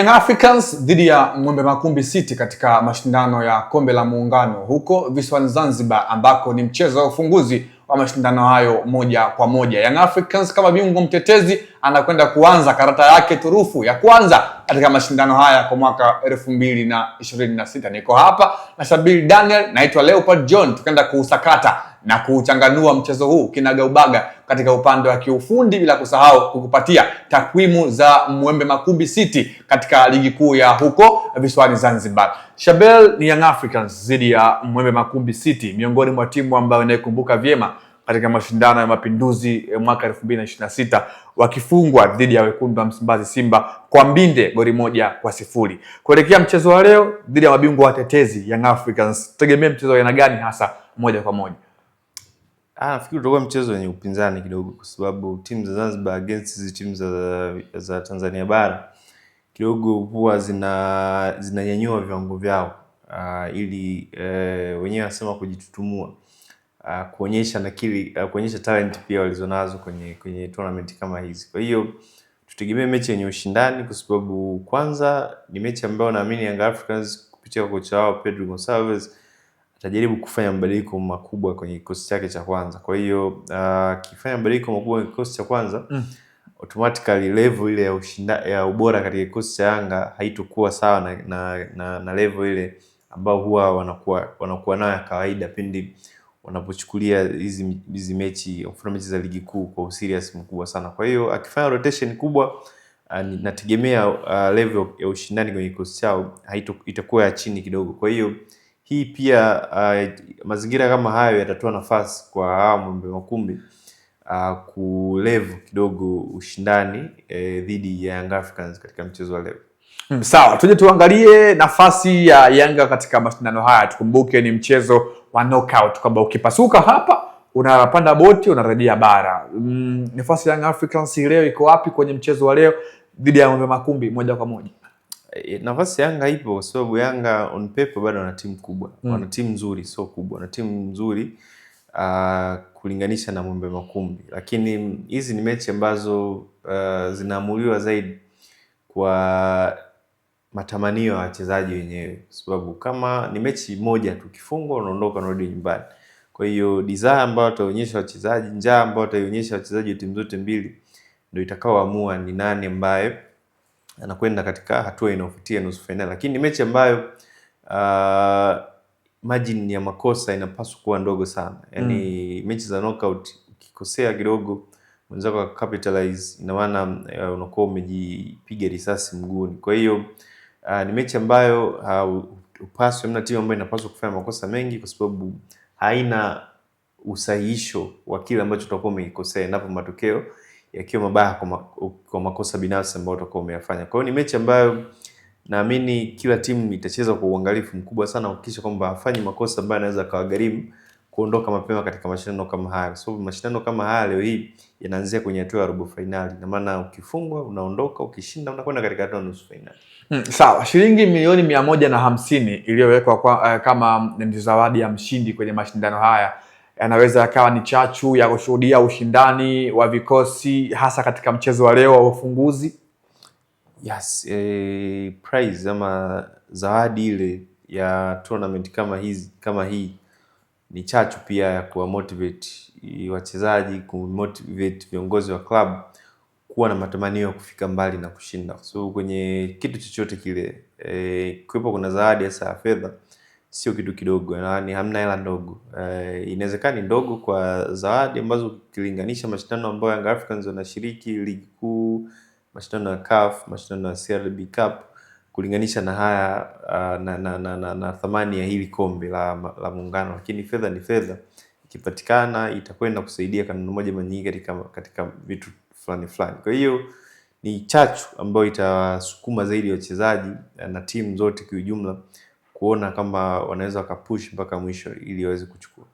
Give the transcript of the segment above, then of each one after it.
Young Africans dhidi ya Mwembe Makumbi City katika mashindano ya Kombe la Muungano huko visiwani Zanzibar, ambako ni mchezo wa ufunguzi wa mashindano hayo moja kwa moja. Young Africans kama bingwa mtetezi anakwenda kuanza karata yake turufu ya kwanza katika mashindano haya kwa mwaka 2026. Niko hapa na Shabil Daniel, naitwa Leopard John, tukaenda kuusakata na kuuchanganua mchezo huu kinagaubaga katika upande wa kiufundi, bila kusahau kukupatia takwimu za Mwembe Makumbi City katika ligi kuu ya huko visiwani Zanzibar. Shabil, ni Young Africans dhidi ya Mwembe Makumbi City, miongoni mwa timu ambayo inaikumbuka vyema katika mashindano ya Mapinduzi mwaka 2026, wakifungwa dhidi ya wekundu wa Msimbazi Simba kwa mbinde goli 1-0. Kuelekea mchezo wa leo dhidi ya mabingwa watetezi Young Africans, tegemea mchezo wa aina gani hasa moja kwa moja? Nafikiri utakuwa mchezo wenye upinzani kidogo, kwa sababu timu za Zanzibar against hizi timu za Tanzania bara kidogo huwa zinanyanyua viwango vyao, ili wenyewe wanasema kujitutumua, kuonyesha kuonyesha talent pia walizonazo kwenye tournament kama hizi. Kwa hiyo tutegemee mechi yenye ushindani, kwa sababu kwanza ni mechi ambayo naamini Young Africans kupitia kocha wao Pedro Gonçalves atajaribu kufanya mabadiliko makubwa kwenye kikosi chake cha kwanza. Kwa hiyo kifanya mabadiliko makubwa kwenye kikosi cha kwanza, automatically level ile ya ubora katika kikosi cha Yanga haitakuwa sawa na level ile ambao huwa wanakuwa nayo ya kawaida pindi wanapochukulia hizi mechi, mfano mechi za ligi kuu, kwa serious mkubwa sana. Kwa hiyo akifanya rotation kubwa, nategemea level ya ushindani kwenye kikosi chao itakuwa ya chini kidogo. Kwa hiyo hii pia mazingira kama hayo yatatoa nafasi kwa hawa Mwembe Makumbi kulevel kidogo ushindani dhidi ya Young Africans katika mchezo wa leo. Sawa, tuje tuangalie nafasi ya Yanga katika mashindano haya. Tukumbuke ni mchezo wa knockout, kwamba ukipasuka hapa unapanda boti unarejea bara. Nafasi ya Young Africans leo iko wapi kwenye mchezo wa leo dhidi ya Mwembe Makumbi moja kwa moja? Nafasi Yanga ipo kwa sababu Yanga on paper bado wana timu kubwa. Wana timu nzuri, sio kubwa. Wana timu nzuri kulinganisha na Mwembe Makumbi. Lakini hizi ni mechi ambazo zinaamuliwa zaidi kwa matamanio ya wachezaji wenyewe, kwa sababu kama ni mechi moja tu, kifungwa unaondoka unarudi nyumbani. Kwa hiyo desire ambayo wataonyesha wachezaji, njaa ambayo wataonyesha wachezaji wa timu zote mbili, ndio itakaoamua ni nani ambaye anakwenda katika hatua inayofuatia nusu finali. Lakini ni mechi ambayo margin ya makosa inapaswa kuwa ndogo sana. Yaani mechi za knockout ukikosea kidogo mwenzako capitalize, ina maana unakuwa umejipiga risasi mguuni. Kwa hiyo ni mechi ambayo upaswe, mna timu ambayo inapaswa kufanya makosa mengi, kwa sababu haina usahihisho wa kile ambacho utakuwa umekosea endapo matokeo yakiwa mabaya kwa makosa binafsi ambayo utakuwa umeyafanya. Kwa hiyo ni mechi ambayo naamini kila timu itacheza kwa uangalifu mkubwa sana kuhakikisha kwamba hafanyi makosa ambayo yanaweza kawagharimu kuondoka mapema katika mashindano kama haya. Kwa sababu mashindano kama haya leo hii yanaanzia kwenye hatua ya robo finali. Na maana ukifungwa unaondoka, ukishinda unakwenda katika hatua ya nusu finali. Sawa, shilingi milioni 150 iliyowekwa kama ni zawadi ya mshindi kwenye mashindano haya yanaweza yakawa ni chachu ya kushuhudia ushindani wa vikosi hasa katika mchezo wa leo wa ufunguzi. Yes, prize ama zawadi ile ya tournament kama hii ni chachu pia ya kuwa motivate wachezaji, kumotivate viongozi wa club kuwa na matamanio ya kufika mbali na kushinda. So kwenye kitu chochote kile kuwepo kuna zawadi hasa ya fedha, sio kitu kidogo, yaani hamna hela ndogo. Inawezekana ni ndogo kwa zawadi ambazo ukilinganisha mashindano ambayo Young Africans wanashiriki, ligi kuu, mashindano ya CAF, mashindano ya CRB Cup, kulinganisha na haya na thamani ya hili kombe la Muungano. Lakini fedha ni fedha, ikipatikana itakwenda kusaidia kwa namna moja nyingine katika vitu fulani. Kwa hiyo ni chachu ambayo itasukuma zaidi wachezaji na timu zote kwa ujumla kuona kama wanaweza wakapush mpaka mwisho ili waweze kuchukua.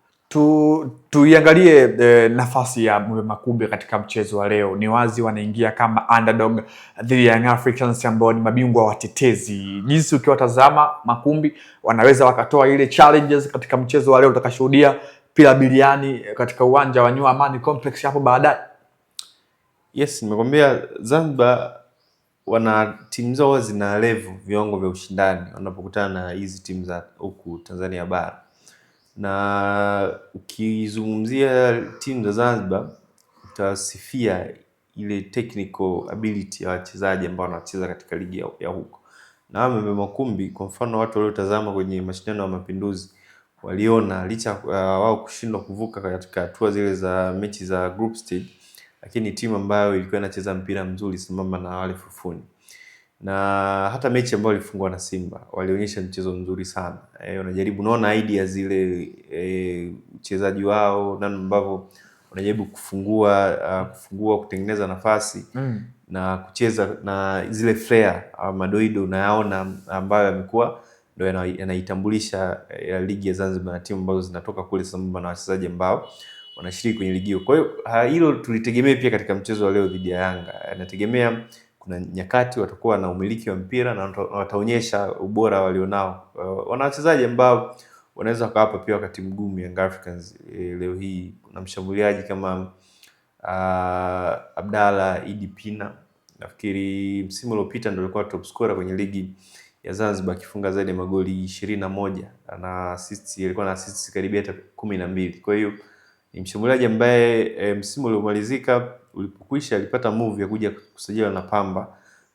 Tuiangalie nafasi ya Mwembe Makumbi katika mchezo wa leo. Ni wazi wanaingia kama underdog dhidi ya Young Africans ambao ni mabingwa watetezi. Jinsi ukiwatazama Makumbi wanaweza wakatoa ile challenges katika mchezo wa leo utakashuhudia pila biliani katika uwanja wa New Amani Complex hapo baadaye. Yes, nimekwambia Zanzibar timu zao zina level viwango vya ushindani wanapokutana na hizi timu za huku Tanzania bara. Na ukizungumzia timu za Zanzibar utasifia ile technical ability ya wachezaji ambao wanacheza katika ligi ya huko. Na Mwembe Makumbi kwa mfano, watu waliotazama kwenye mashindano ya Mapinduzi waliona licha wao kushindwa kuvuka katika hatua zile za mechi za group stage, lakini timu ambayo ilikuwa inacheza mpira mzuri sambamba na wale Fufuni. Na hata mechi ambayo ilifungwa na Simba walionyesha mchezo mzuri sana. Unajaribu unaona idea zile uchezaji wao namna ambavyo wanajaribu kufungua kutengeneza nafasi na kucheza na zile flair madoido unayaona ambayo yamekuwa ndio yanaitambulisha ligi ya Zanzibar na timu ambazo zinatoka kule sambamba na wachezaji ambao wanashiriki kwenye ligi hiyo. Kwa hiyo hilo tulitegemea pia katika mchezo wa leo dhidi ya Yanga. Nategemea kuna nyakati watakuwa na umiliki wa mpira na wataonyesha ubora walionao. Wana wachezaji ambao wanaweza kuwapa pia wakati mgumu Young Africans. Leo hii kuna mshambuliaji kama Abdalla Idi Pina. Nafikiri msimu uliopita ndio alikuwa top scorer kwenye ligi ya Zanzibar akifunga zaidi ya magoli 21 na alikuwa na assists karibia hata 12. Kwa hiyo ni mshambuliaji ambaye msimu uliomalizika ulipokwisha alipata move ya kuja kusajiliwa na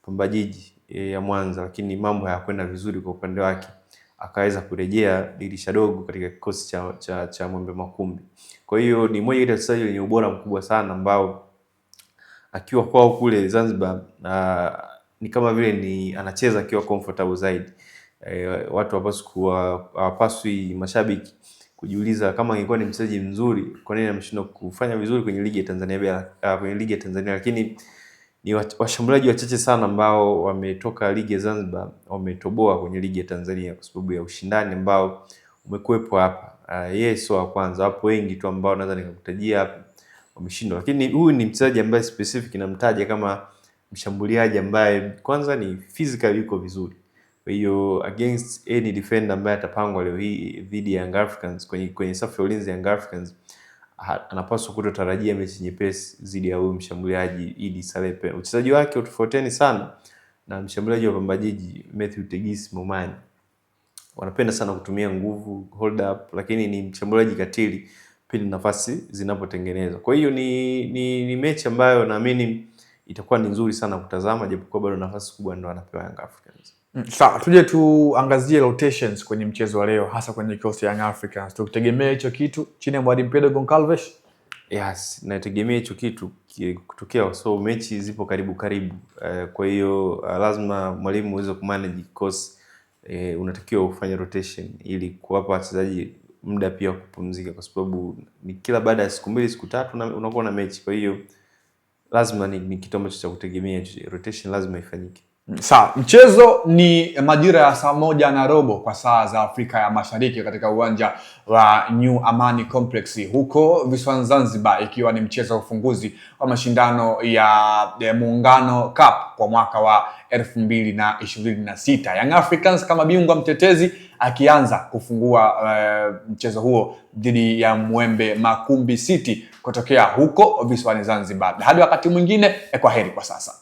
Pamba Jiji ya Mwanza, lakini mambo hayakwenda vizuri kwa upande wake, akaweza kurejea dirisha dogo katika kikosi cha Mwembe Makumbi. Kwa hiyo ni mmoja wa wachezaji wenye ubora mkubwa sana ambao akiwa kwao kule Zanzibar ni kama vile ni anacheza akiwa comfortable zaidi. Watu hawapaswi mashabiki kujiuliza kama angekuwa ni mchezaji mzuri kwa nini ameshindwa kufanya vizuri kwenye ligi ya Tanzania, lakini ni washambuliaji wachache sana ambao wametoka ligi ya Zanzibar wametoboa kwenye ligi ya Tanzania kwa sababu ya ushindani ambao umekuwepo hapa. Yeye sio wa kwanza, hapo wengi tu ambao naweza nikakutajia hapa wameshindwa, lakini huyu ni mchezaji ambaye specific namtaja kama mshambuliaji ambaye kwanza ni physically yuko vizuri. Kwa hiyo against any defender ambaye atapangwa leo hii dhidi ya Young Africans kwenye safu ya ulinzi ya Young Africans, anapaswa kutotarajia mechi nyepesi dhidi ya huyu mshambuliaji Idi Salepe. Uchezaji wake utofautiani sana na mshambuliaji wa Pamba Jiji Matthew Tegisi Momani. Wanapenda sana kutumia nguvu, hold up, lakini ni mshambuliaji katili pindi nafasi zinapotengenezwa. Kwa hiyo ni mechi ambayo naamini itakuwa ni nzuri sana kutazama, japokuwa bado nafasi kubwa ndio anapewa Young Africans. Sawa, tuje tuangazie rotations kwenye mchezo wa leo, hasa kwenye kikosi ya Young Africans. Tukitegemea hicho kitu chini ya Mwalimu Pedro Goncalves? Yes, nategemea hicho kitu kutokea, so mechi zipo karibu. Kwa hiyo lazima mwalimu uweze kumanage kikosi. Unatakiwa ufanye rotation ili kuwapa wachezaji muda pia kupumzika, kwa sababu ni kila baada ya siku 2 siku 3 unakuwa na mechi. Kwa hiyo lazima ni kitu ambacho cha kutegemea, rotation lazima ifanyike. Sawa, mchezo ni majira ya saa 1:15 kwa saa za Afrika ya Mashariki katika uwanja wa New Amani Complex huko visiwani Zanzibar, ikiwa ni mchezo wa ufunguzi wa mashindano ya Muungano Cup kwa mwaka wa 2026. Young Africans kama bingwa mtetezi akianza kufungua mchezo huo dhidi ya Mwembe Makumbi City kutokea huko visiwani Zanzibar. Hadi wakati mwingine, kwaheri kwa sasa.